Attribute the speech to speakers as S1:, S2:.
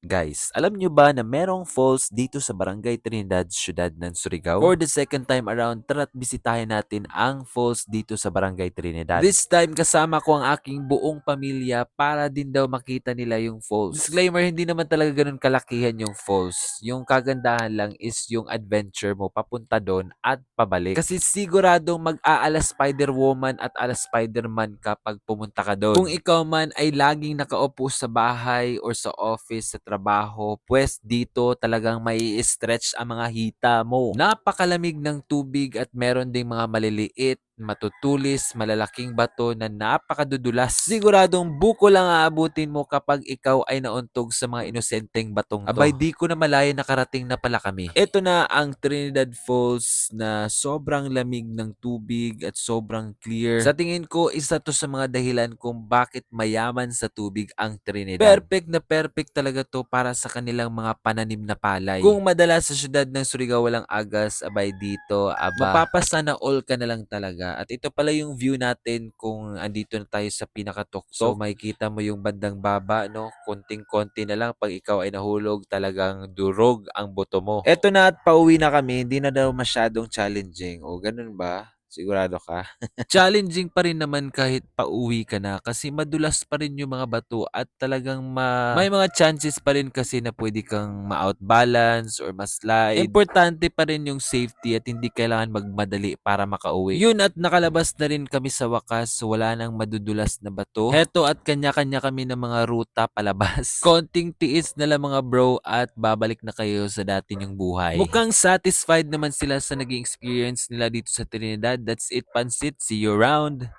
S1: Guys, alam nyo ba na merong falls dito sa Barangay Trinidad, Siyudad ng Surigao? For the second time around, tara't bisitahin natin ang falls dito sa Barangay Trinidad. This time kasama ko ang aking buong pamilya para din daw makita nila yung falls. Disclaimer, hindi naman talaga ganun kalakihan yung falls. Yung kagandahan lang is yung adventure mo papunta doon at pabalik. Kasi siguradong mag-aala Spider-Woman at ala Spider-Man kapag pumunta ka doon. Kung ikaw man ay laging nakaupo sa bahay or sa office, sa trabaho, pues dito talagang may stretch ang mga hita mo. Napakalamig ng tubig at meron ding mga maliliit, matutulis, malalaking bato na napakadudulas. Siguradong buko lang aabutin mo kapag ikaw ay nauntog sa mga inosenteng batong to. Abay, di ko na malaya nakarating na pala kami. Ito na ang Trinidad Falls na sobrang lamig ng tubig at sobrang clear. Sa tingin ko, isa to sa mga dahilan kung bakit mayaman sa tubig ang Trinidad. Perfect na perfect talaga to para sa kanilang mga pananim na palay. Kung madalas sa syudad ng Surigao walang agas, abay dito, mapapasana all ka na lang talaga. At ito pala yung view natin kung andito na tayo sa pinakatuktok. So makikita mo yung bandang baba, no? Konting-konti na lang pag ikaw ay nahulog, talagang durog ang buto mo. Eto na at pauwi na kami, hindi na daw masyadong challenging. O ganun ba? Sigurado ka? Challenging pa rin naman kahit pauwi ka na kasi madulas pa rin yung mga bato at talagang may mga chances pa rin kasi na pwede kang ma-outbalance or ma-slide. Importante pa rin yung safety at hindi kailangan magmadali para makauwi. Yun, at nakalabas na rin kami sa wakas, wala nang madudulas na bato. Heto, at kanya-kanya kami ng mga ruta palabas. Konting tiis na lang mga bro at babalik na kayo sa dati niyong buhay. Mukhang satisfied naman sila sa naging experience nila dito sa Trinidad. That's it, Pansit. See you around.